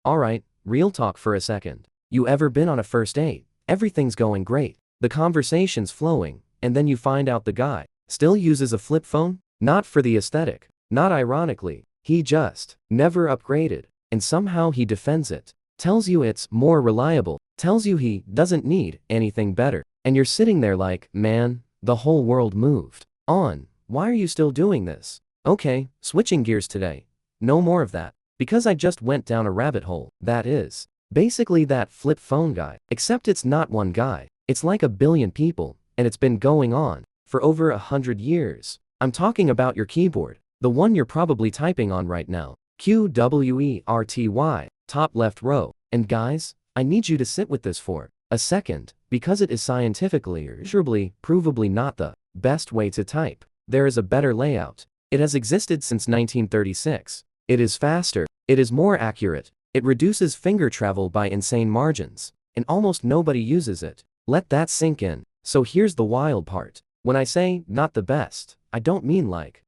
Alright, real talk for a second. You ever been on a first date? Everything's going great. The conversation's flowing, and then you find out the guy still uses a flip phone? Not for the aesthetic. Not ironically. He just never upgraded. And somehow he defends it. Tells you it's more reliable. Tells you he doesn't need anything better. And you're sitting there like, man, the whole world moved on. Why are you still doing this? Okay, switching gears today. No more of that. Because I just went down a rabbit hole. That is basically that flip phone guy. Except it's not one guy. It's like a billion people, and it's been going on for over 100 years. I'm talking about your keyboard. The one you're probably typing on right now. QWERTY, top left row. And guys, I need you to sit with this for a second, because it is scientifically or provably not the best way to type. There is a better layout. It has existed since 1936. It is faster. It is more accurate. It reduces finger travel by insane margins. And almost nobody uses it. Let that sink in. So here's the wild part. When I say not the best, I don't mean like,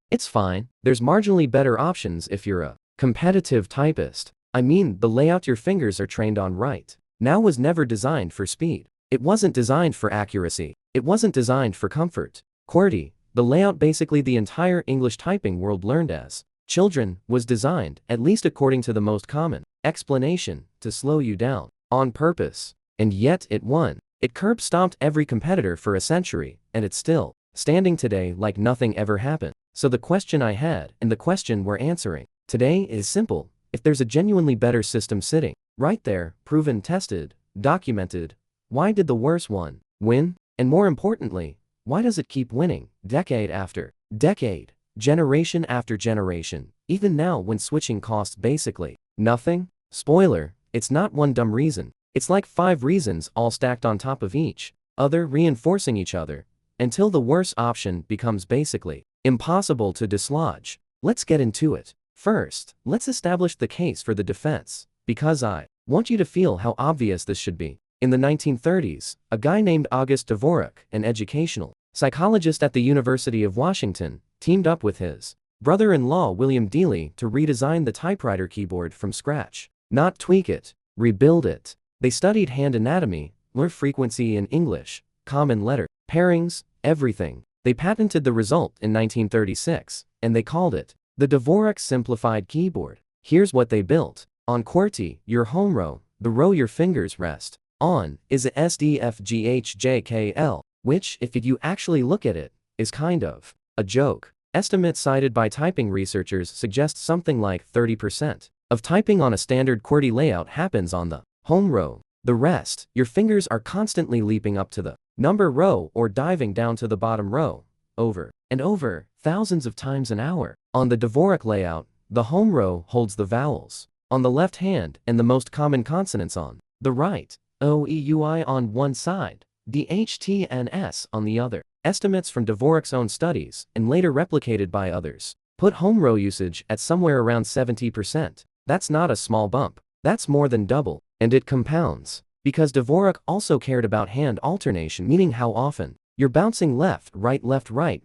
it's fine. There's marginally better options if you're a competitive typist. I mean the layout your fingers are trained on right now was never designed for speed. It wasn't designed for accuracy. It wasn't designed for comfort. QWERTY, the layout basically the entire English typing world learned as children, was designed, at least according to the most common explanation, to slow you down on purpose. And yet it won. It curb-stomped every competitor for a century, and it's still standing today like nothing ever happened. So the question I had, and the question we're answering today is simple. If there's a genuinely better system sitting right there, proven, tested, documented, why did the worse one win? And more importantly, why does it keep winning, decade after decade, generation after generation, even now when switching costs basically nothing? Spoiler, it's not one dumb reason. It's like 5 reasons all stacked on top of each other, reinforcing each other, until the worse option becomes basically impossible to dislodge. Let's get into it. First, let's establish the case for the defense, because I want you to feel how obvious this should be. In the 1930s, a guy named August Dvorak, an educational psychologist at the University of Washington, teamed up with his brother-in-law William Dealey to redesign the typewriter keyboard from scratch. Not tweak it, rebuild it. They studied hand anatomy, learned frequency in English, common letter pairings, everything. They patented the result in 1936, and they called it the Dvorak Simplified Keyboard. Here's what they built. On QWERTY, your home row, the row your fingers rest on, is a SDFGHJKL, which, if you actually look at it, is kind of a joke. Estimates cited by typing researchers suggest something like 30% of typing on a standard QWERTY layout happens on the home row. The rest, your fingers are constantly leaping up to the number row or diving down to the bottom row, over and over, thousands of times an hour. On the Dvorak layout, the home row holds the vowels on the left hand and the most common consonants on the right, O, E, U, I on one side, D, H, T, and S on the other. Estimates from Dvorak's own studies, and later replicated by others, put home row usage at somewhere around 70%. That's not a small bump. That's more than double. And it compounds, because Dvorak also cared about hand alternation, meaning how often you're bouncing left, right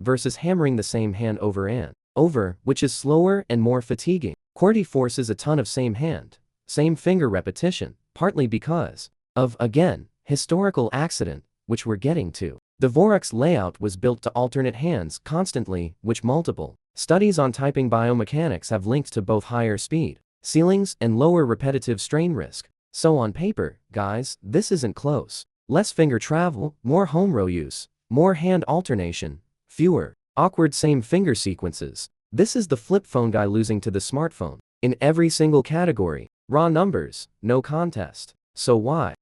versus hammering the same hand over and over, which is slower and more fatiguing. QWERTY forces a ton of same hand, same finger repetition, partly because of, again, historical accident, which we're getting to. Dvorak's layout was built to alternate hands constantly, which multiple studies on typing biomechanics have linked to both higher speed ceilings and lower repetitive strain risk. So on paper, guys, this isn't close. Less finger travel, more home row use, more hand alternation, fewer awkward same finger sequences. This is the flip phone guy losing to the smartphone. In every single category. Raw numbers, no contest. So why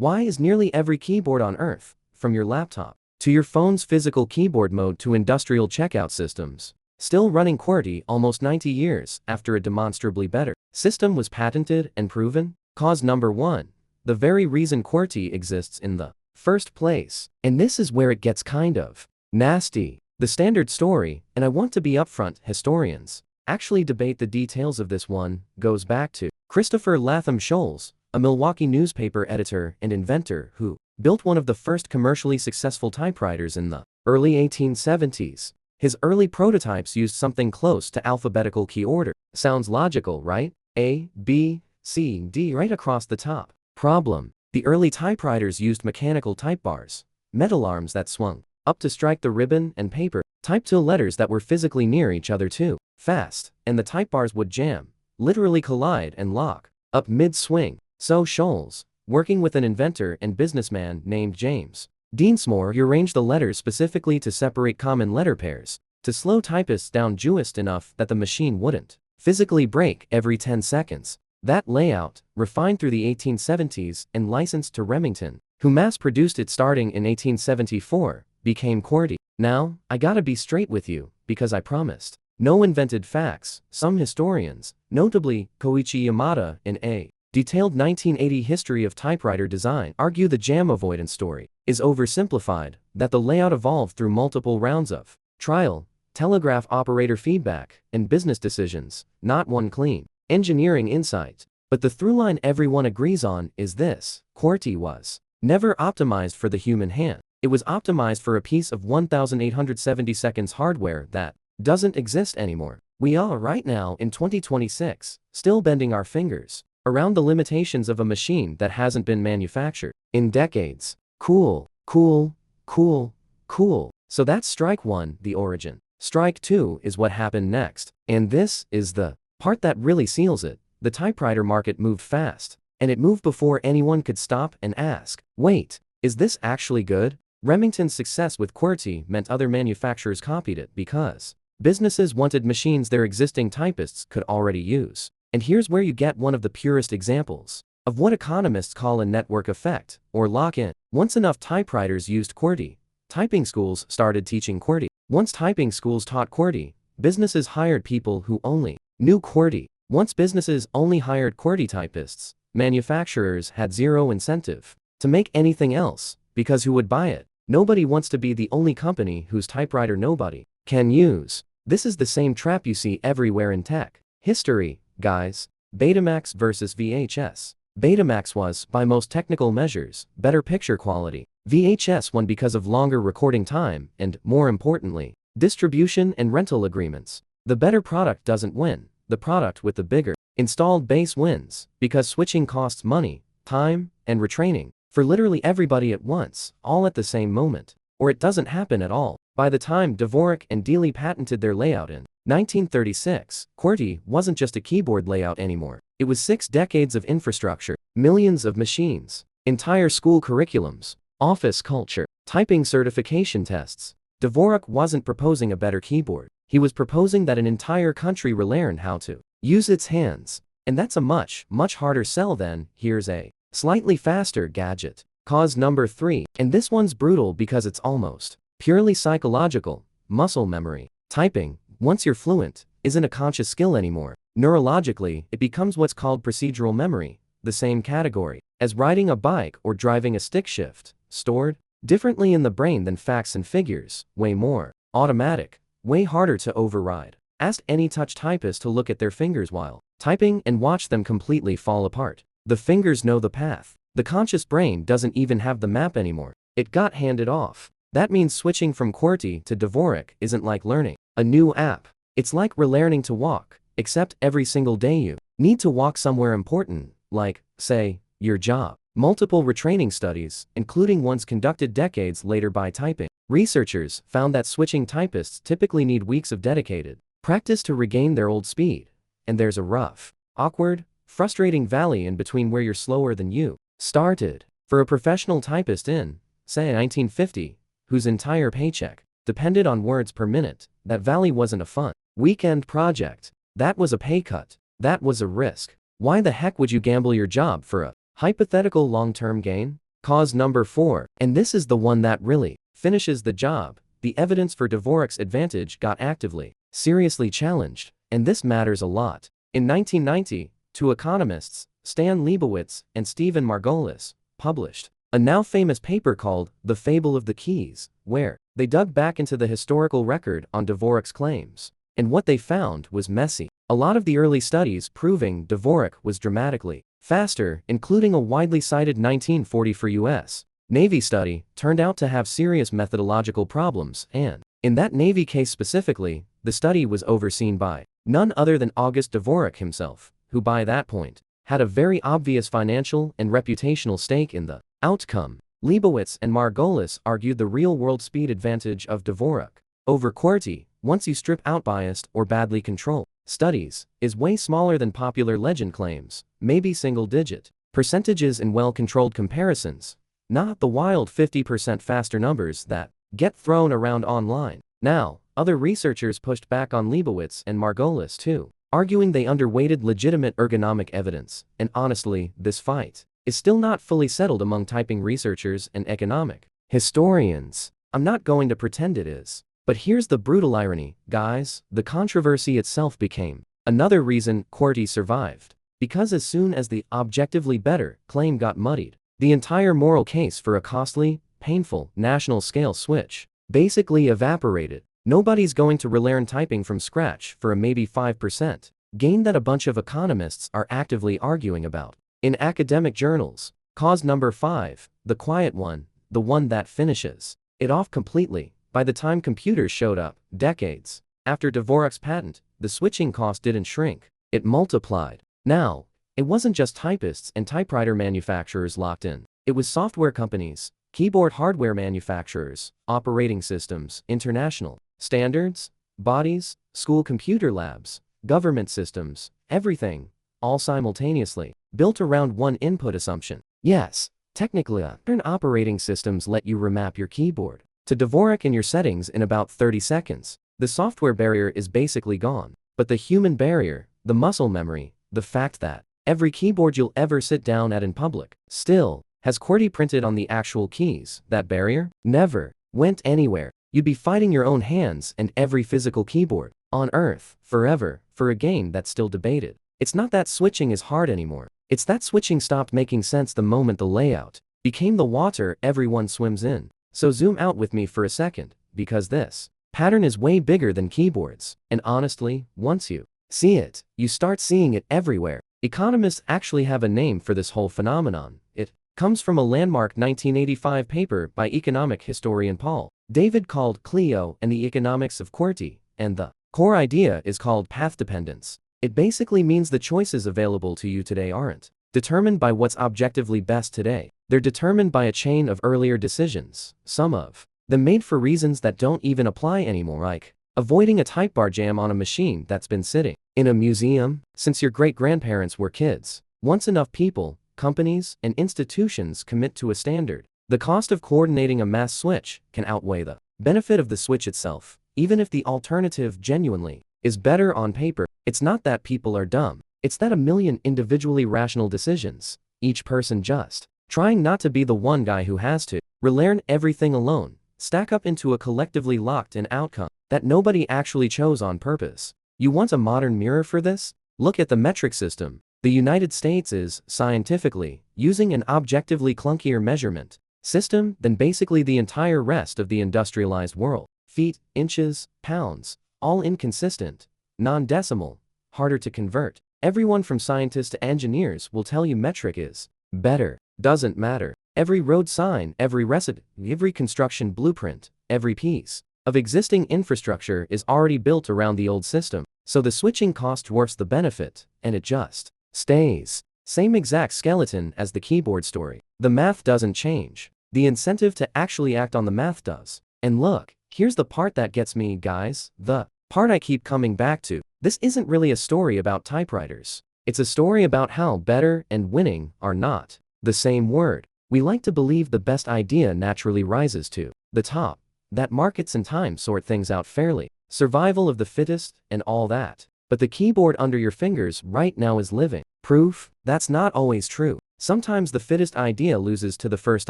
is nearly every keyboard on Earth, from your laptop to your phone's physical keyboard mode to industrial checkout systems, still running QWERTY almost 90 years after a demonstrably better system was patented and proven? Cause number 1. The very reason QWERTY exists in the first place. And this is where it gets kind of nasty. The standard story, and I want to be upfront, historians actually debate the details of this one, goes back to Christopher Latham Sholes, a Milwaukee newspaper editor and inventor who built one of the first commercially successful typewriters in the early 1870s. His early prototypes used something close to alphabetical key order. Sounds logical, right? A, B, C, D right across the top. Problem: the early typewriters used mechanical type bars, metal arms that swung up to strike the ribbon and paper, typed to letters that were physically near each other too fast, and the type bars would jam, literally collide and lock up mid-swing. So Sholes, working with an inventor and businessman named James Deansmore, rearranged the letters specifically to separate common letter pairs, to slow typists down just enough that the machine wouldn't physically break every 10 seconds. That layout, refined through the 1870s and licensed to Remington, who mass-produced it starting in 1874, became QWERTY. Now, I gotta be straight with you, because I promised no invented facts. Some historians, notably Koichi Yamada in A detailed 1980 history of typewriter design, argue the jam avoidance story is oversimplified, that the layout evolved through multiple rounds of trial, telegraph operator feedback, and business decisions, not one clean engineering insight. But the throughline everyone agrees on is this: QWERTY was never optimized for the human hand. It was optimized for a piece of 1870 seconds hardware that doesn't exist anymore. We are right now in 2026, still bending our fingers around the limitations of a machine that hasn't been manufactured in decades. Cool, cool, cool, cool. So that's strike one, the origin. Strike two is what happened next. And this is the part that really seals it. The typewriter market moved fast, and it moved before anyone could stop and ask, wait, is this actually good? Remington's success with QWERTY meant other manufacturers copied it because businesses wanted machines their existing typists could already use. And here's where you get one of the purest examples of what economists call a network effect, or lock-in. Once enough typewriters used QWERTY, typing schools started teaching QWERTY. Once typing schools taught QWERTY, businesses hired people who only knew QWERTY. Once businesses only hired QWERTY typists, manufacturers had zero incentive to make anything else, because who would buy it? Nobody wants to be the only company whose typewriter nobody can use. This is the same trap you see everywhere in tech history, guys. Betamax versus VHS. Betamax was, by most technical measures, better picture quality. VHS won because of longer recording time and, more importantly, distribution and rental agreements. The better product doesn't win. The product with the bigger installed base wins, because switching costs money, time, and retraining for literally everybody at once, all at the same moment. Or it doesn't happen at all. By the time Dvorak and Dealey patented their layout in 1936, QWERTY wasn't just a keyboard layout anymore. It was 6 decades of infrastructure, millions of machines, entire school curriculums, office culture, typing certification tests. Dvorak wasn't proposing a better keyboard. He was proposing that an entire country relearn how to use its hands. And that's a much, much harder sell than, here's a slightly faster gadget. Cause number 3, and this one's brutal because it's almost purely psychological: muscle memory. Typing, once you're fluent, isn't a conscious skill anymore. Neurologically, it becomes what's called procedural memory, the same category as riding a bike or driving a stick shift, stored differently in the brain than facts and figures, way more automatic, way harder to override. Ask any touch typist to look at their fingers while typing and watch them completely fall apart. The fingers know the path. The conscious brain doesn't even have the map anymore. It got handed off. That means switching from QWERTY to Dvorak isn't like learning a new app. It's like relearning to walk, except every single day you need to walk somewhere important, like, say, your job. Multiple retraining studies, including ones conducted decades later by typing researchers, found that switching typists typically need weeks of dedicated practice to regain their old speed. And there's a rough, awkward, frustrating valley in between where you're slower than you started. For a professional typist in, say, 1950, whose entire paycheck depended on words per minute, that valley wasn't a fun weekend project. That was a pay cut. That was a risk. Why the heck would you gamble your job for a hypothetical long-term gain? Cause number 4, and this is the one that really finishes the job. The evidence for Dvorak's advantage got actively, seriously challenged, and this matters a lot. In 1990, 2 economists, Stan Leibowitz and Stephen Margolis, published a now famous paper called The Fable of the Keys, where they dug back into the historical record on Dvorak's claims. And what they found was messy. A lot of the early studies proving Dvorak was dramatically faster, including a widely cited 1944 U.S. Navy study, turned out to have serious methodological problems, and in that Navy case specifically, the study was overseen by none other than August Dvorak himself, who by that point had a very obvious financial and reputational stake in the outcome. Leibowitz and Margolis argued the real-world speed advantage of Dvorak over QWERTY, once you strip out biased or badly controlled studies, is way smaller than popular legend claims, maybe single-digit percentages in well-controlled comparisons, not the wild 50% faster numbers that get thrown around online. Now, other researchers pushed back on Leibowitz and Margolis too, arguing they underweighted legitimate ergonomic evidence, and honestly, this fight is still not fully settled among typing researchers and economic historians. I'm not going to pretend it is. But here's the brutal irony, guys, the controversy itself became another reason QWERTY survived. Because as soon as the objectively better claim got muddied, the entire moral case for a costly, painful, national-scale switch basically evaporated. Nobody's going to relearn typing from scratch for a maybe 5% gain that a bunch of economists are actively arguing about. In academic journals, cause number 5, the quiet one, the one that finishes it off completely. By the time computers showed up, decades after Dvorak's patent, the switching cost didn't shrink, it multiplied. Now, it wasn't just typists and typewriter manufacturers locked in. It was software companies, keyboard hardware manufacturers, operating systems, international standards, bodies, school computer labs, government systems, everything, all simultaneously, built around one input assumption. Yes, technically, modern operating systems let you remap your keyboard to Dvorak in your settings in about 30 seconds. The software barrier is basically gone. But the human barrier, the muscle memory, the fact that every keyboard you'll ever sit down at in public still has QWERTY printed on the actual keys, that barrier never went anywhere. You'd be fighting your own hands and every physical keyboard on Earth forever for a game that's still debated. It's not that switching is hard anymore. It's that switching stopped making sense the moment the layout became the water everyone swims in. So zoom out with me for a second, because this pattern is way bigger than keyboards, and honestly, once you see it, you start seeing it everywhere. Economists actually have a name for this whole phenomenon. It comes from a landmark 1985 paper by economic historian Paul David called Clio and the Economics of QWERTY, and the core idea is called path dependence. It basically means the choices available to you today aren't determined by what's objectively best today. They're determined by a chain of earlier decisions, some of them made for reasons that don't even apply anymore, like avoiding a type bar jam on a machine that's been sitting in a museum since your great-grandparents were kids. Once enough people, companies, and institutions commit to a standard, the cost of coordinating a mass switch can outweigh the benefit of the switch itself, even if the alternative genuinely is better on paper. It's not that people are dumb, it's that a million individually rational decisions, each person just trying not to be the one guy who has to relearn everything alone, stack up into a collectively locked-in outcome that nobody actually chose on purpose. You want a modern mirror for this? Look at the metric system. The United States is, scientifically, using an objectively clunkier measurement system than basically the entire rest of the industrialized world. Feet, inches, pounds, all inconsistent, non-decimal, harder to convert. Everyone from scientists to engineers will tell you metric is better. Doesn't matter. Every road sign, every recipe, every construction blueprint, every piece of existing infrastructure is already built around the old system. So the switching cost dwarfs the benefit, and it just stays. Same exact skeleton as the keyboard story. The math doesn't change. The incentive to actually act on the math does. And look, here's the part that gets me, guys. The part I keep coming back to. This isn't really a story about typewriters. It's a story about how better and winning are not the same word. We like to believe the best idea naturally rises to the top, that markets and time sort things out fairly, survival of the fittest, and all that. But the keyboard under your fingers right now is living proof that's not always true. Sometimes the fittest idea loses to the first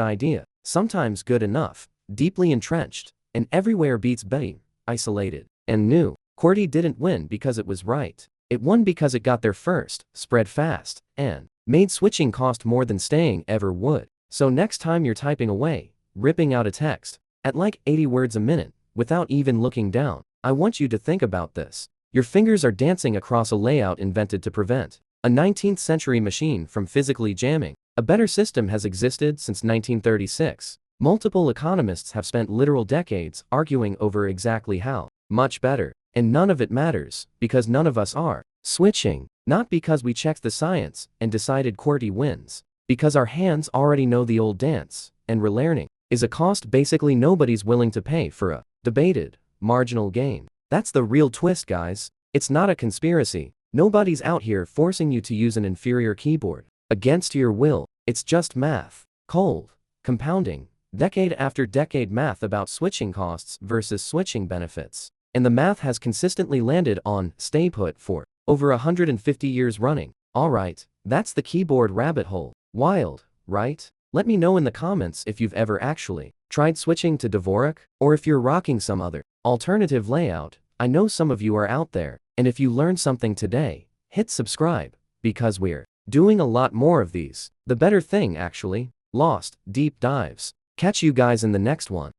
idea, sometimes good enough, deeply entrenched, and everywhere beats being isolated and new. QWERTY didn't win because it was right. It won because it got there first, spread fast, and made switching cost more than staying ever would. So next time you're typing away, ripping out a text at like 80 words a minute, without even looking down, I want you to think about this. Your fingers are dancing across a layout invented to prevent a 19th century machine from physically jamming. A better system has existed since 1936. Multiple economists have spent literal decades arguing over exactly how much better. And none of it matters, because none of us are Switching, not because we checked the science and decided QWERTY wins, because our hands already know the old dance, and relearning is a cost basically nobody's willing to pay for a debated, marginal gain. That's the real twist, guys. It's not a conspiracy. Nobody's out here forcing you to use an inferior keyboard against your will. It's just math. Cold, compounding, decade after decade math about switching costs versus switching benefits. And the math has consistently landed on stay put for over 150 years running. Alright, that's the keyboard rabbit hole. Wild, right? Let me know in the comments if you've ever actually tried switching to Dvorak, or if you're rocking some other alternative layout. I know some of you are out there, and if you learned something today, hit subscribe, because we're doing a lot more of these. The better thing actually, lost deep dives. Catch you guys in the next one.